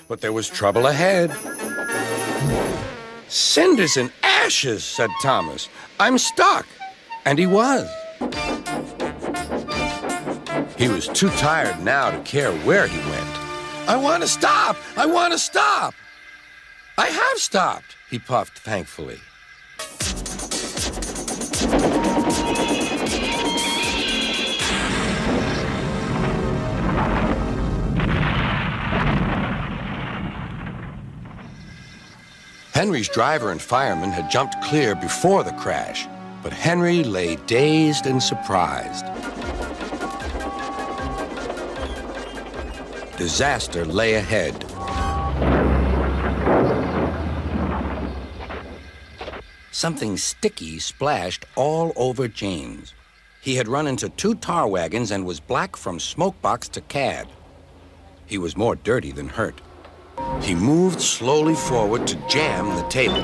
but there was trouble ahead. Cinders and ashes, said Thomas. I'm stuck. And he was. He was too tired now to care where he went. I want to stop! I want to stop! I have stopped, he puffed thankfully. Henry's driver and fireman had jumped clear before the crash, but Henry lay dazed and surprised. Disaster lay ahead. Something sticky splashed all over James. He had run into 2 tar wagons and was black from smokebox to cab. He was more dirty than hurt. He moved slowly forward to jam the table,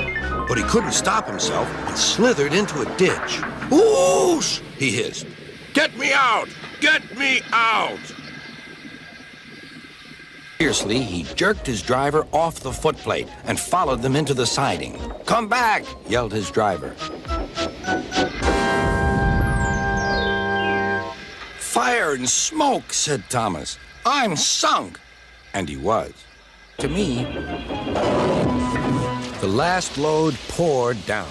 but he couldn't stop himself and slithered into a ditch. Whoosh! He hissed. Get me out! Get me out! Fiercely, he jerked his driver off the footplate and followed them into the siding. Come back! Yelled his driver. Fire and smoke, said Thomas. I'm sunk! And he was. To me, the last load poured down.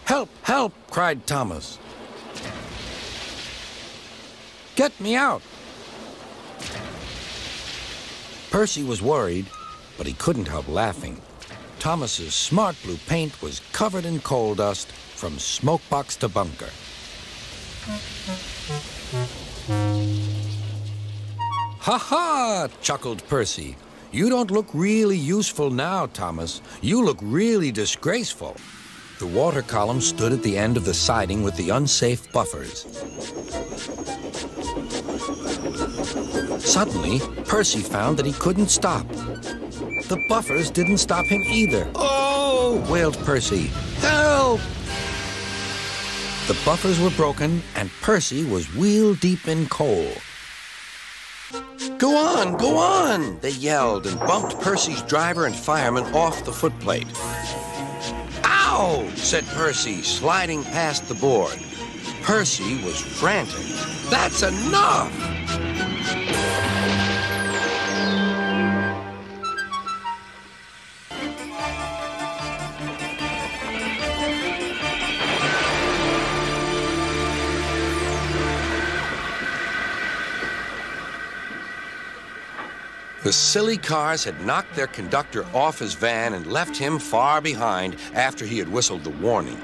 Help! Help! Cried Thomas. Get me out! Percy was worried, but he couldn't help laughing. Thomas's smart blue paint was covered in coal dust from smokebox to bunker. Ha ha! Chuckled Percy. You don't look really useful now, Thomas. You look really disgraceful. The water column stood at the end of the siding with the unsafe buffers. Suddenly, Percy found that he couldn't stop. The buffers didn't stop him either. Oh! Wailed Percy. Help! The buffers were broken, and Percy was wheel-deep in coal. Go on, go on, they yelled and bumped Percy's driver and fireman off the footplate. Ow, said Percy, sliding past the board. Percy was frantic. That's enough! The silly cars had knocked their conductor off his van and left him far behind after he had whistled the warning.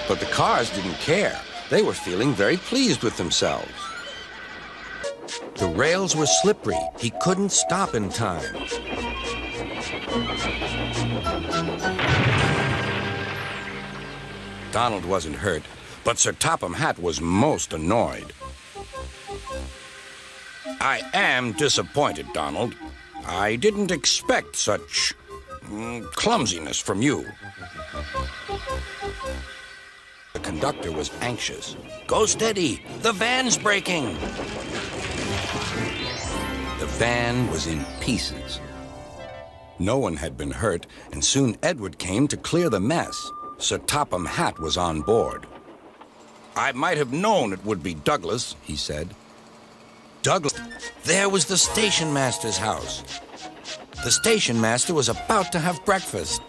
But the cars didn't care. They were feeling very pleased with themselves. The rails were slippery. He couldn't stop in time. Donald wasn't hurt, but Sir Topham Hatt was most annoyed. I am disappointed, Donald. I didn't expect such clumsiness from you. The conductor was anxious. Go steady, the van's breaking. The van was in pieces. No one had been hurt, and soon Edward came to clear the mess. Sir Topham Hatt was on board. I might have known it would be Douglas, he said. Douglas, there was the station master's house. The station master was about to have breakfast.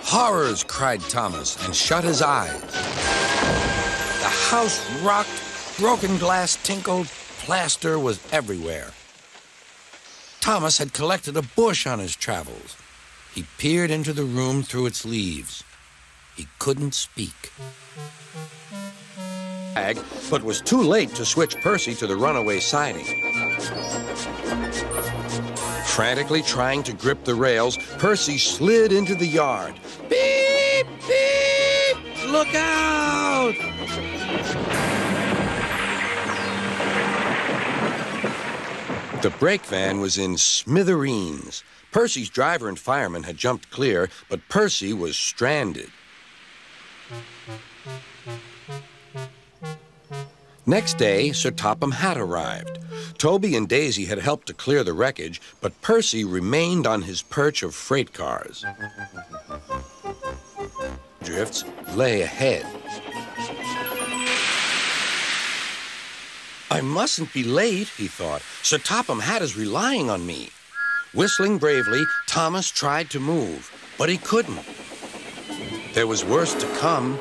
Horrors, cried Thomas, and shut his eyes. The house rocked, broken glass tinkled, plaster was everywhere. Thomas had collected a bush on his travels. He peered into the room through its leaves. He couldn't speak. But was too late to switch Percy to the runaway siding. Frantically trying to grip the rails, Percy slid into the yard. Beep! Beep! Look out! The brake van was in smithereens. Percy's driver and fireman had jumped clear, but Percy was stranded. Next day, Sir Topham had arrived. Toby and Daisy had helped to clear the wreckage, but Percy remained on his perch of freight cars. Drifts lay ahead. I mustn't be late, he thought. Sir Topham Hatt is relying on me. Whistling bravely, Thomas tried to move, but he couldn't. There was worse to come.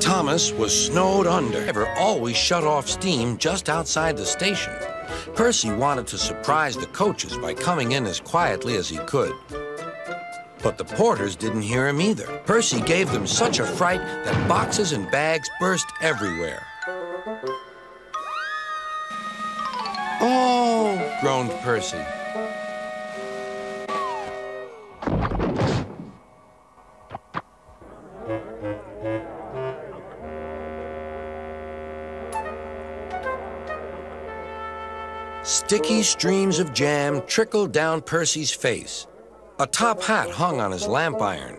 Thomas was snowed under. The driver always shut off steam just outside the station. Percy wanted to surprise the coaches by coming in as quietly as he could. But the porters didn't hear him either. Percy gave them such a fright that boxes and bags burst everywhere. "Oh," groaned Percy. Sticky streams of jam trickled down Percy's face. A top hat hung on his lamp iron.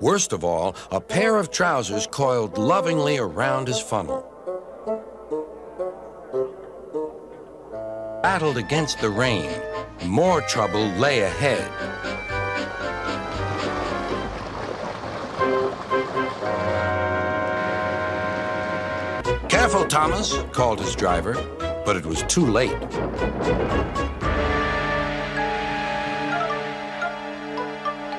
Worst of all, a pair of trousers coiled lovingly around his funnel. Battled against the rain. More trouble lay ahead. "Careful, Thomas," called his driver, but it was too late.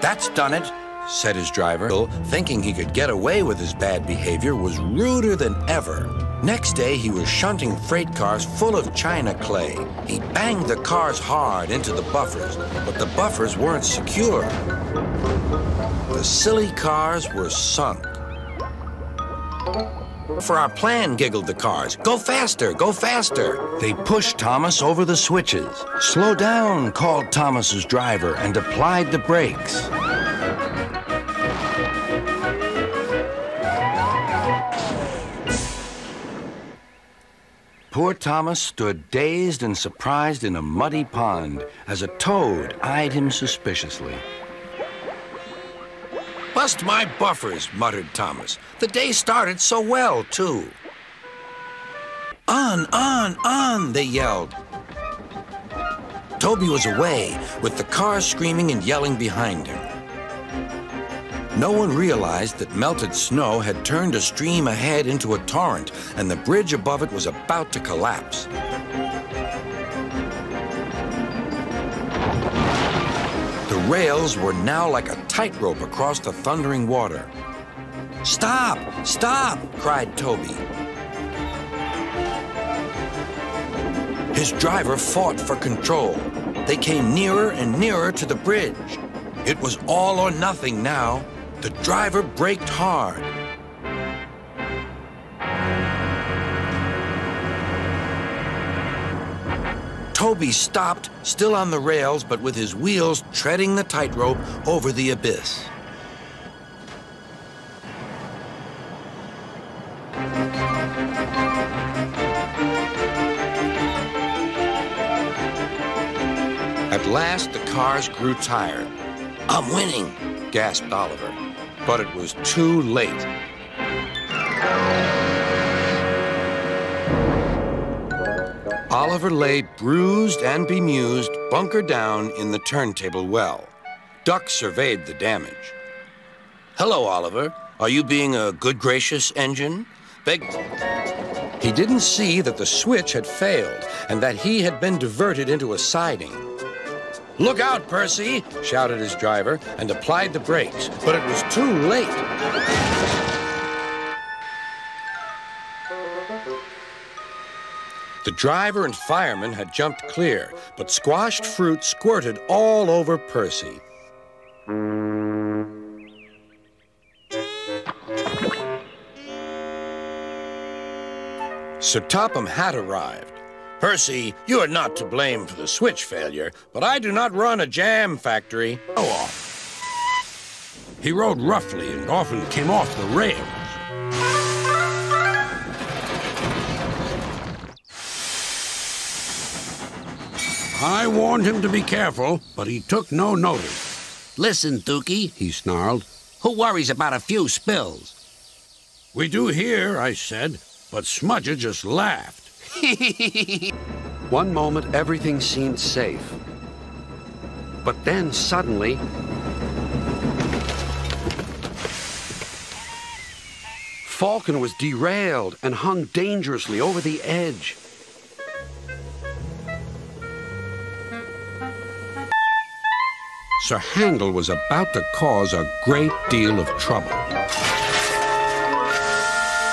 "That's done it," said his driver, thinking he could get away with his bad behavior, was ruder than ever. Next day, he was shunting freight cars full of china clay. He banged the cars hard into the buffers, but the buffers weren't secure. The silly cars were sunk. "For our plan," giggled the cars. "Go faster, go faster." They pushed Thomas over the switches. "Slow down," called Thomas's driver and applied the brakes. Poor Thomas stood dazed and surprised in a muddy pond as a toad eyed him suspiciously. "Bust my buffers," muttered Thomas. "The day started so well, too." On, they yelled. Toby was away, with the cars screaming and yelling behind him. No one realized that melted snow had turned a stream ahead into a torrent, and the bridge above it was about to collapse. The rails were now like a tightrope across the thundering water. "Stop! Stop!" cried Toby. His driver fought for control. They came nearer and nearer to the bridge. It was all or nothing now. The driver braked hard. Toby stopped, still on the rails, but with his wheels treading the tightrope over the abyss. At last, the cars grew tired. "I'm winning," gasped Oliver. But it was too late. Oliver lay bruised and bemused, bunker down in the turntable well. Duck surveyed the damage. "Hello, Oliver. Are you being a good gracious engine? He didn't see that the switch had failed and that he had been diverted into a siding. "Look out, Percy!" shouted his driver and applied the brakes, but it was too late. The driver and fireman had jumped clear, but squashed fruit squirted all over Percy. Sir Topham had arrived. "Percy, you are not to blame for the switch failure, but I do not run a jam factory." "Go off." He rode roughly and often came off the rails. I warned him to be careful, but he took no notice. "Listen, Dookie," he snarled. "Who worries about a few spills?" We do here, I said, but Smudger just laughed. One moment, everything seemed safe. But then, suddenly, Falcon was derailed and hung dangerously over the edge. Sir Handel was about to cause a great deal of trouble.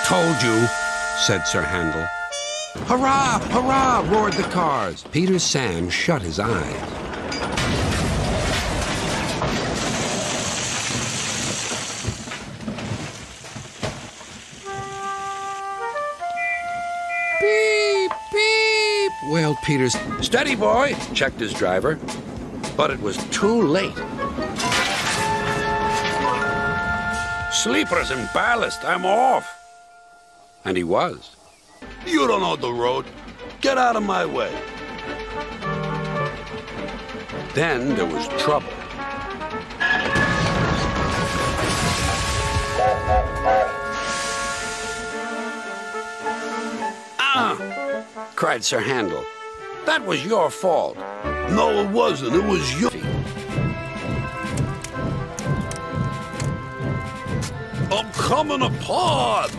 Told you, said Sir Handel. Hurrah! Hurrah! Roared the cars. Peter Sam shut his eyes. Beep! Beep! Wailed Peter's. Steady, boy, checked his driver. But it was too late. Sleepers and ballast, I'm off. And he was. You don't know the road. Get out of my way. Then there was trouble. Ah! Cried Sir Handel. That was your fault. No, it wasn't. It was you. I'm coming apart.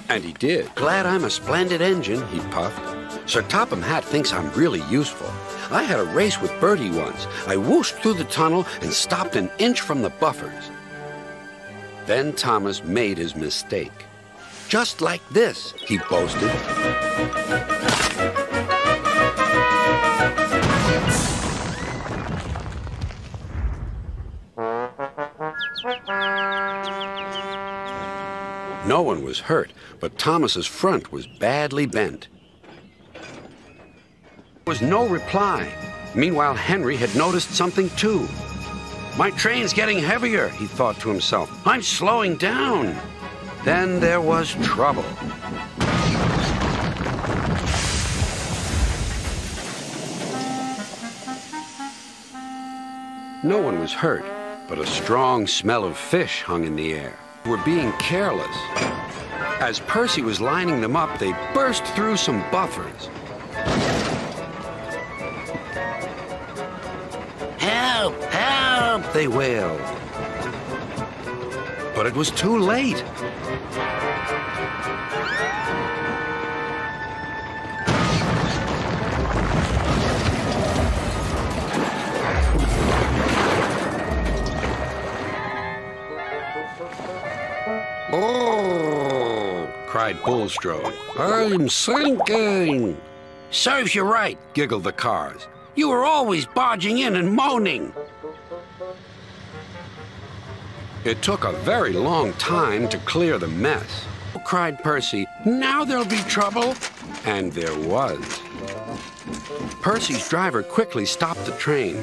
And he did. Glad I'm a splendid engine, he puffed. Sir Topham Hatt thinks I'm really useful. I had a race with Bertie once. I whooshed through the tunnel and stopped an inch from the buffers. Then Thomas made his mistake. Just like this, he boasted. No one was hurt, but Thomas's front was badly bent. There was no reply. Meanwhile, Henry had noticed something too. My train's getting heavier, he thought to himself. I'm slowing down. Then there was trouble. No one was hurt, but a strong smell of fish hung in the air. They were being careless. As Percy was lining them up, they burst through some buffers. Help! Help! They wailed. But it was too late. Oh, cried Bulstrode. I'm sinking. Serves you right, giggled the cars. You were always barging in and moaning. It took a very long time to clear the mess, cried Percy. Now there'll be trouble. And there was. Percy's driver quickly stopped the train.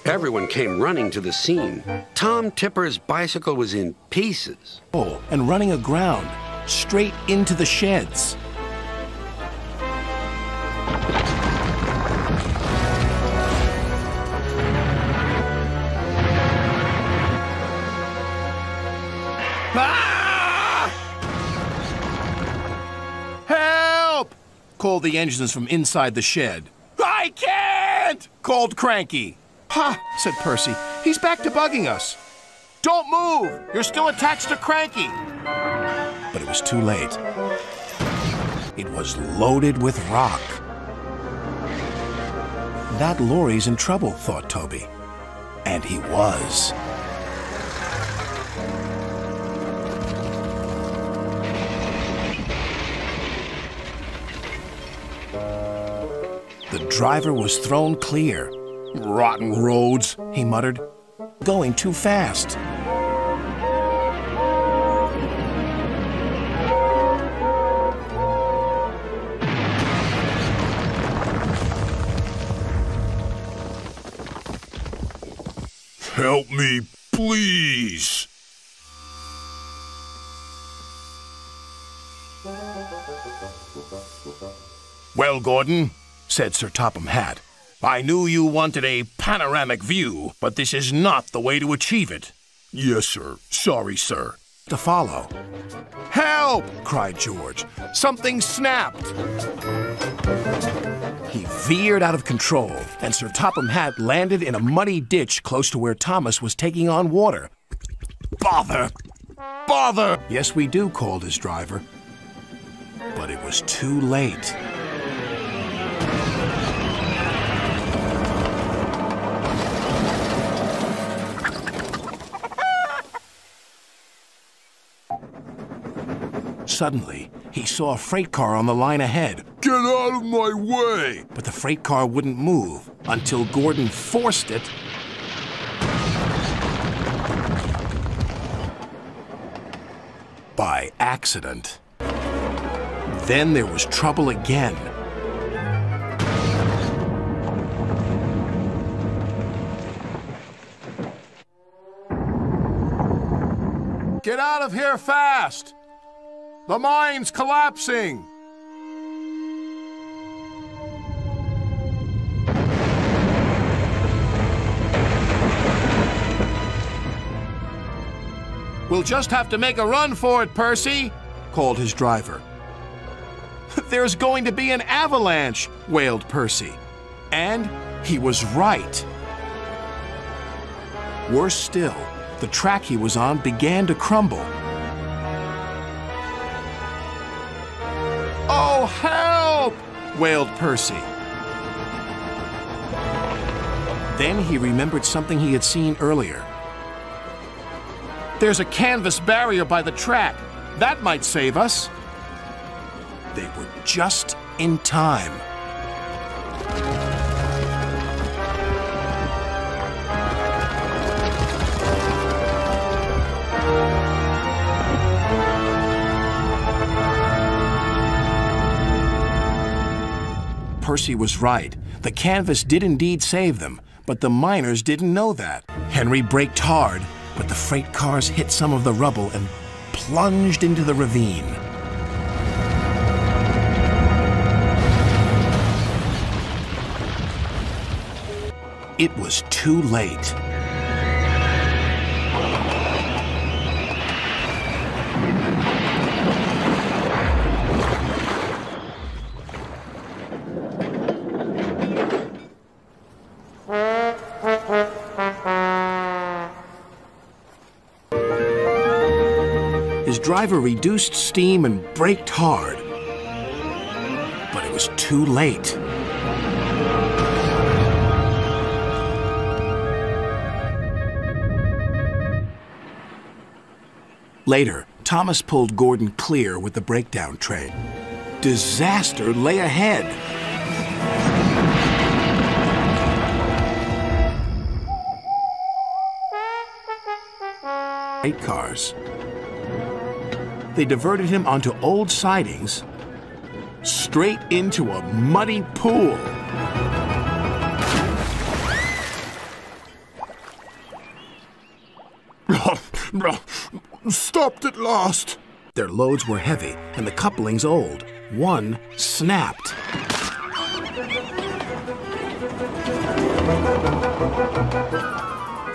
Everyone came running to the scene. Tom Tipper's bicycle was in pieces. Oh, and running aground, straight into the sheds. Ah! Help! Called the engines from inside the shed. I can't! Called Cranky. Ha! Said Percy. He's back to bugging us. Don't move! You're still attached to Cranky. But it was too late. It was loaded with rock. That lorry's in trouble, thought Toby. And he was. The driver was thrown clear. Rotten roads, he muttered. Going too fast. Help me, please. Well, Gordon, said Sir Topham Hatt, I knew you wanted a panoramic view, but this is not the way to achieve it. Yes, sir. Sorry, sir. To follow. Help! Cried George. Something snapped. He veered out of control, and Sir Topham Hatt landed in a muddy ditch close to where Thomas was taking on water. Bother! Bother! Yes, we do, called his driver. But it was too late. Suddenly, he saw a freight car on the line ahead. Get out of my way! But the freight car wouldn't move until Gordon forced it by accident. Then there was trouble again. Get out of here fast! The mine's collapsing! We'll just have to make a run for it, Percy, called his driver. There's going to be an avalanche, wailed Percy. And he was right. Worse still, the track he was on began to crumble. Oh, help! Wailed Percy. Then he remembered something he had seen earlier. There's a canvas barrier by the track. That might save us. They were just in time. Percy was right. The canvas did indeed save them, but the miners didn't know that. Henry braked hard, but the freight cars hit some of the rubble and plunged into the ravine. It was too late. His driver reduced steam and braked hard, but it was too late. Later, Thomas pulled Gordon clear with the breakdown train. Disaster lay ahead. Freight cars. They diverted him onto old sidings, straight into a muddy pool. Stopped at last. Their loads were heavy and the couplings old. One snapped.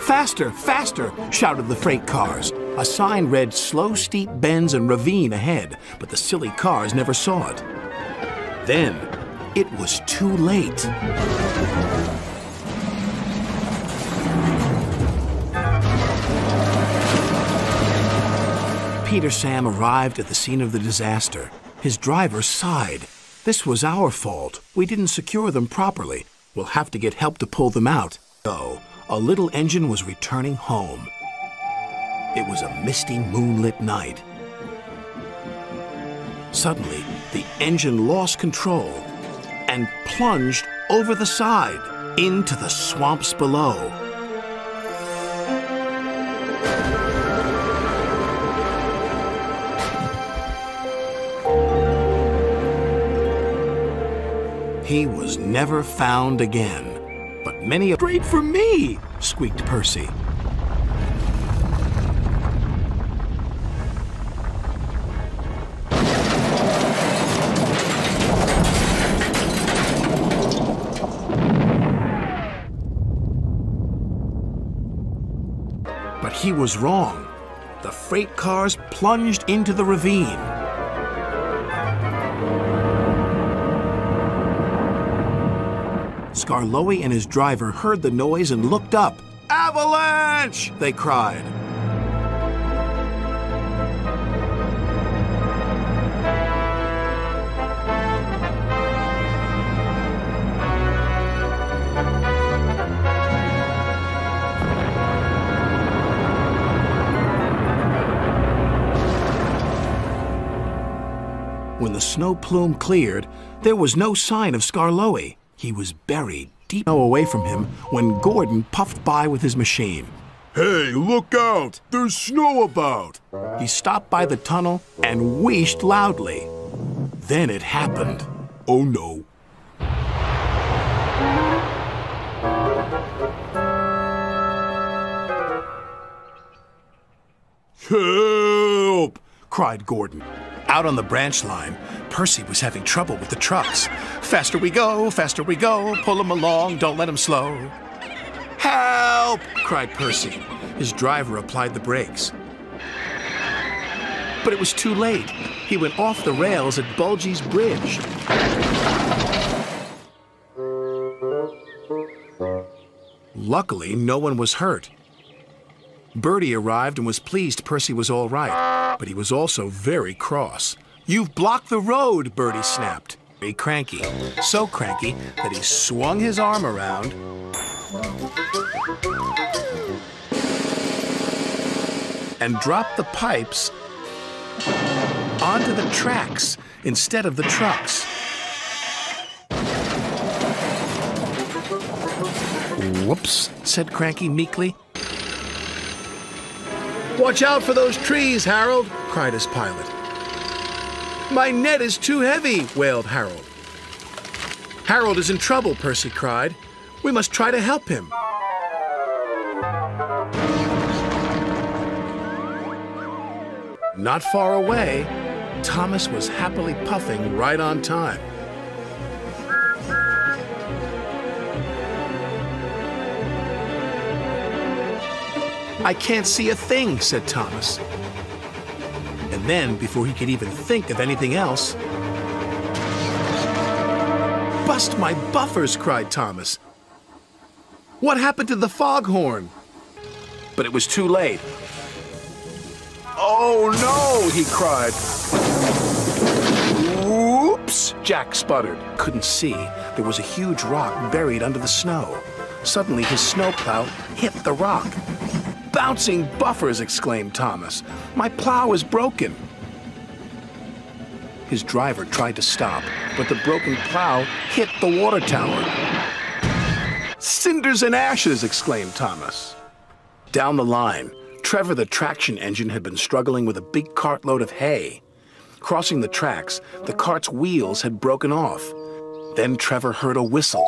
Faster, faster, shouted the freight cars. A sign read slow steep bends and ravine ahead, but the silly cars never saw it. Then, it was too late. Peter Sam arrived at the scene of the disaster. His driver sighed. This was our fault. We didn't secure them properly. We'll have to get help to pull them out. So, a little engine was returning home. It was a misty, moonlit night. Suddenly, the engine lost control and plunged over the side into the swamps below. He was never found again, but many a— "Great for me!" squeaked Percy. he was wrong. The freight cars plunged into the ravine. Skarloey and his driver heard the noise and looked up. "Avalanche!" they cried. When the snow plume cleared, there was no sign of Skarloey. He was buried deep away from him when Gordon puffed by with his machine. Hey, look out! There's snow about! He stopped by the tunnel and wheezed loudly. Then it happened. Oh no. Help! Cried Gordon. Out on the branch line, Percy was having trouble with the trucks. Faster we go, pull him along, don't let him slow. Help! Cried Percy. His driver applied the brakes. But it was too late. He went off the rails at Bulgy's bridge. Luckily, no one was hurt. Bertie arrived and was pleased Percy was all right, but he was also very cross. "You've blocked the road," Bertie snapped. Very cranky, so cranky that he swung his arm around and dropped the pipes onto the tracks instead of the trucks. "Whoops," said Cranky meekly. "Watch out for those trees, Harold," cried his pilot. "My net is too heavy," wailed Harold. "Harold is in trouble," Percy cried. "We must try to help him." Not far away, Thomas was happily puffing right on time. "I can't see a thing," said Thomas. And then, before he could even think of anything else, "Bust my buffers!" cried Thomas. "What happened to the foghorn?" But it was too late. "Oh no!" he cried. "Whoops!" Jack sputtered. Couldn't see. There was a huge rock buried under the snow. Suddenly his snowplow hit the rock. "Bouncing buffers!" exclaimed Thomas. "My plow is broken." His driver tried to stop, but the broken plow hit the water tower. "Cinders and ashes!" exclaimed Thomas. Down the line, Trevor the traction engine had been struggling with a big cartload of hay. Crossing the tracks, the cart's wheels had broken off. Then Trevor heard a whistle.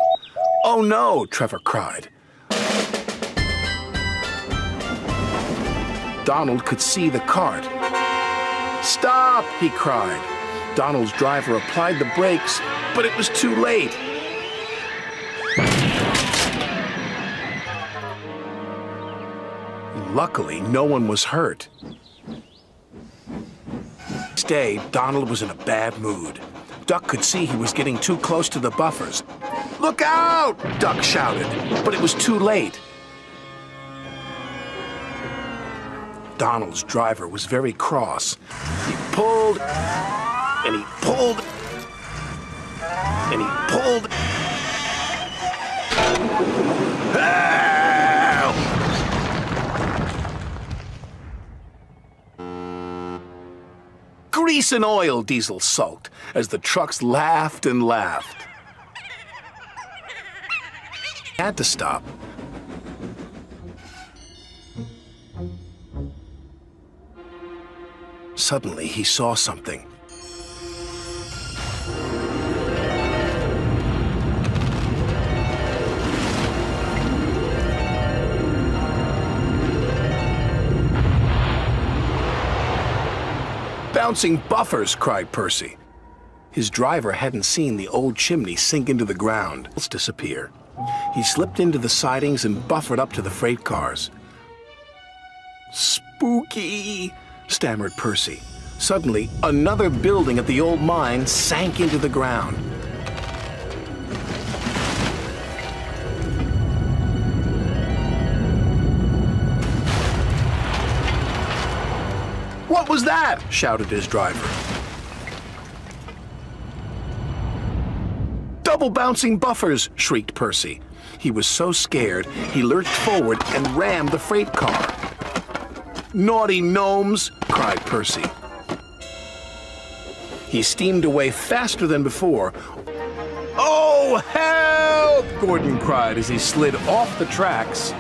"Oh no!" Trevor cried. Donald could see the cart. "Stop!" he cried. Donald's driver applied the brakes, but it was too late. Luckily, no one was hurt. Next day, Donald was in a bad mood. Duck could see he was getting too close to the buffers. "Look out!" Duck shouted, but it was too late. Donald's driver was very cross. He pulled, and he pulled, and he pulled. Help! "Grease and oil," Diesel sulked, as the trucks laughed and laughed. He had to stop. Suddenly, he saw something. "Bouncing buffers!" cried Percy. His driver hadn't seen the old chimney sink into the ground. Let's disappear. He slipped into the sidings and buffered up to the freight cars. Spooky, stammered Percy. Suddenly, another building at the old mine sank into the ground. What was that? Shouted his driver. Double bouncing buffers, shrieked Percy. He was so scared, he lurched forward and rammed the freight car. Naughty gnomes, cried Percy. He steamed away faster than before. Oh, help! Gordon cried as he slid off the tracks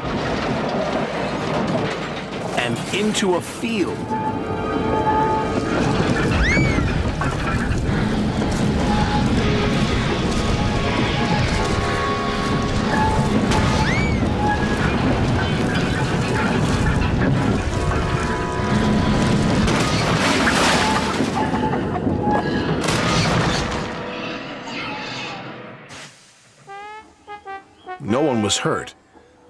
and into a field. No one was hurt,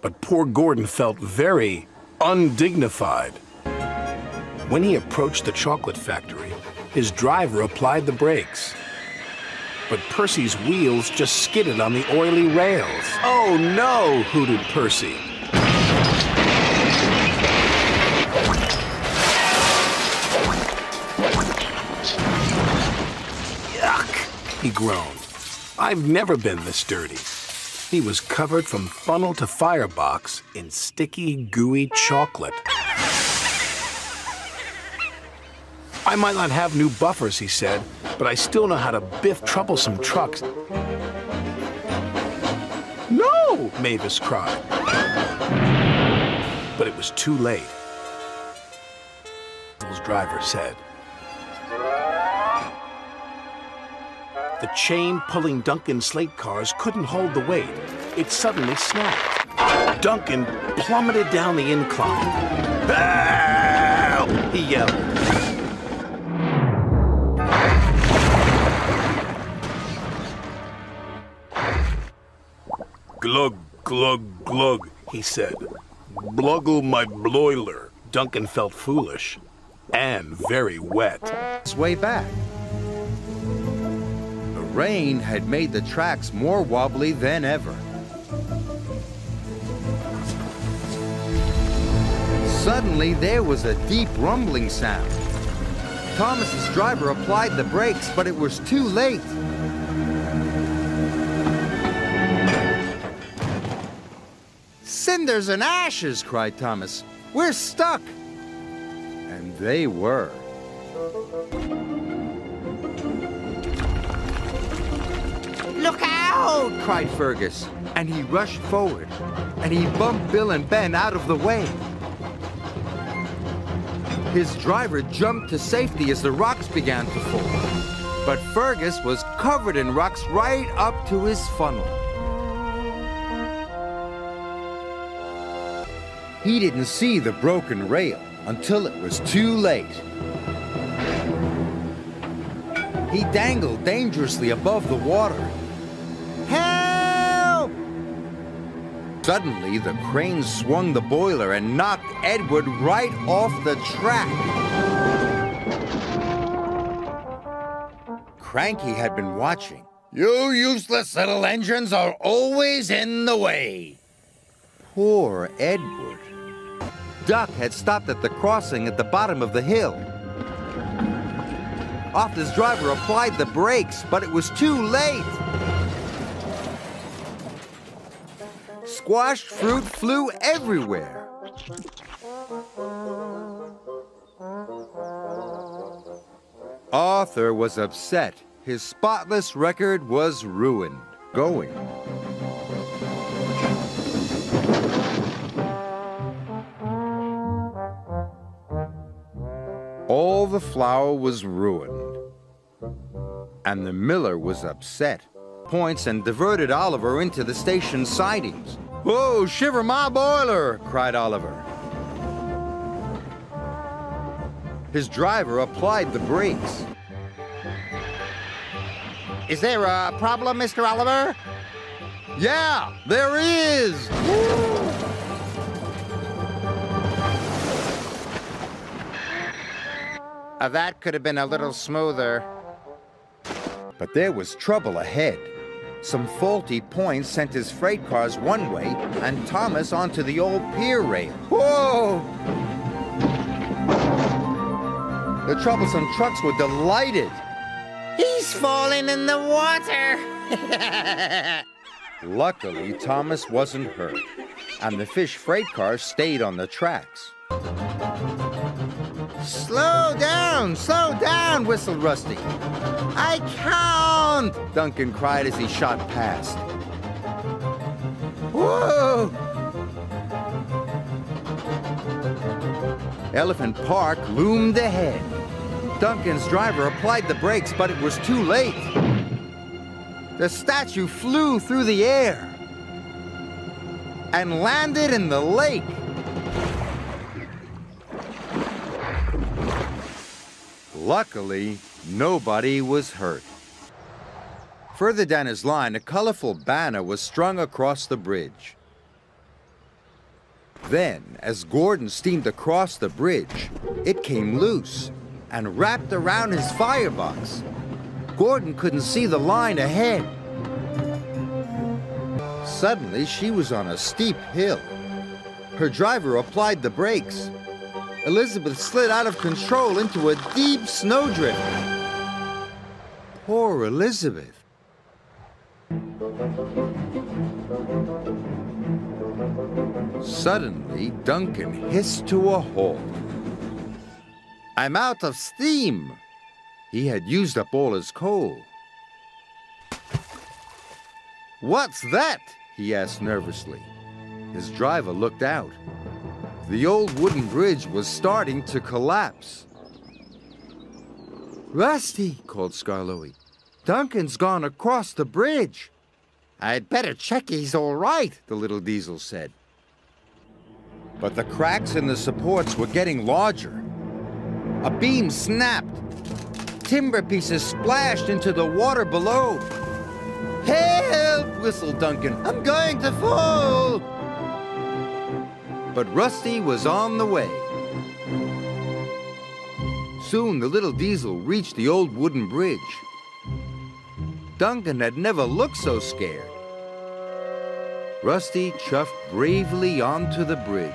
but poor Gordon felt very undignified. When he approached the chocolate factory, his driver applied the brakes. But Percy's wheels just skidded on the oily rails. Oh no, hooted Percy. Yuck, he groaned. I've never been this dirty. He was covered from funnel to firebox in sticky, gooey chocolate. I might not have new buffers, he said, but I still know how to biff troublesome trucks. No, Mavis cried. But it was too late. His driver said. The chain pulling Duncan's slate cars couldn't hold the weight. It suddenly snapped. Duncan plummeted down the incline. Help! He yelled. Glug, glug, glug, he said. Bluggle my bloiler. Duncan felt foolish and very wet. It's way back. Rain had made the tracks more wobbly than ever. Suddenly, there was a deep rumbling sound. Thomas's driver applied the brakes, but it was too late. Cinders and ashes, cried Thomas. We're stuck. And they were. Look out! cried Fergus, and he rushed forward, and he bumped Bill and Ben out of the way. His driver jumped to safety as the rocks began to fall, but Fergus was covered in rocks right up to his funnel. He didn't see the broken rail until it was too late. He dangled dangerously above the water. Help! Suddenly, the crane swung the boiler and knocked Edward right off the track. Cranky had been watching. You useless little engines are always in the way. Poor Edward. Duck had stopped at the crossing at the bottom of the hill. Arthur's driver applied the brakes, but it was too late. Squashed fruit flew everywhere. Arthur was upset. His spotless record was ruined. Going. All the flour was ruined, and the miller was upset. Points and diverted Oliver into the station's sidings. Whoa, shiver my boiler, cried Oliver. His driver applied the brakes. Is there a problem, Mr. Oliver? Yeah, there is! Woo! That could have been a little smoother. But there was trouble ahead. Some faulty points sent his freight cars one way and Thomas onto the old pier rail. Whoa! The troublesome trucks were delighted. He's falling in the water! Luckily, Thomas wasn't hurt, and the fish freight cars stayed on the tracks. Slow down, whistled Rusty. I count, Duncan cried as he shot past. Whoa! Elephant Park loomed ahead. Duncan's driver applied the brakes, but it was too late. The statue flew through the air and landed in the lake. Luckily, nobody was hurt. Further down his line, a colorful banner was strung across the bridge. Then, as Gordon steamed across the bridge, it came loose and wrapped around his firebox. Gordon couldn't see the line ahead. Suddenly, she was on a steep hill. Her driver applied the brakes. Elizabeth slid out of control into a deep snowdrift. Poor Elizabeth. Suddenly, Duncan hissed to a halt. I'm out of steam. He had used up all his coal. What's that? He asked nervously. His driver looked out. The old wooden bridge was starting to collapse. Rusty, called Skarloey. Duncan's gone across the bridge. I'd better check he's all right, the little diesel said. But the cracks in the supports were getting larger. A beam snapped. Timber pieces splashed into the water below. Help! Whistled Duncan. I'm going to fall! But Rusty was on the way. Soon the little diesel reached the old wooden bridge. Duncan had never looked so scared. Rusty chuffed bravely onto the bridge.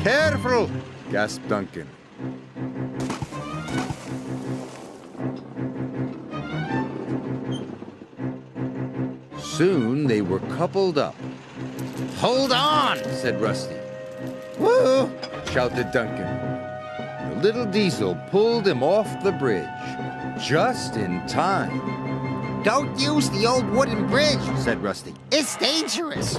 Careful! Gasped Duncan. Soon they were coupled up. Hold on, said Rusty. Woo! Shouted Duncan. The little diesel pulled him off the bridge, just in time. Don't use the old wooden bridge, said Rusty. It's dangerous.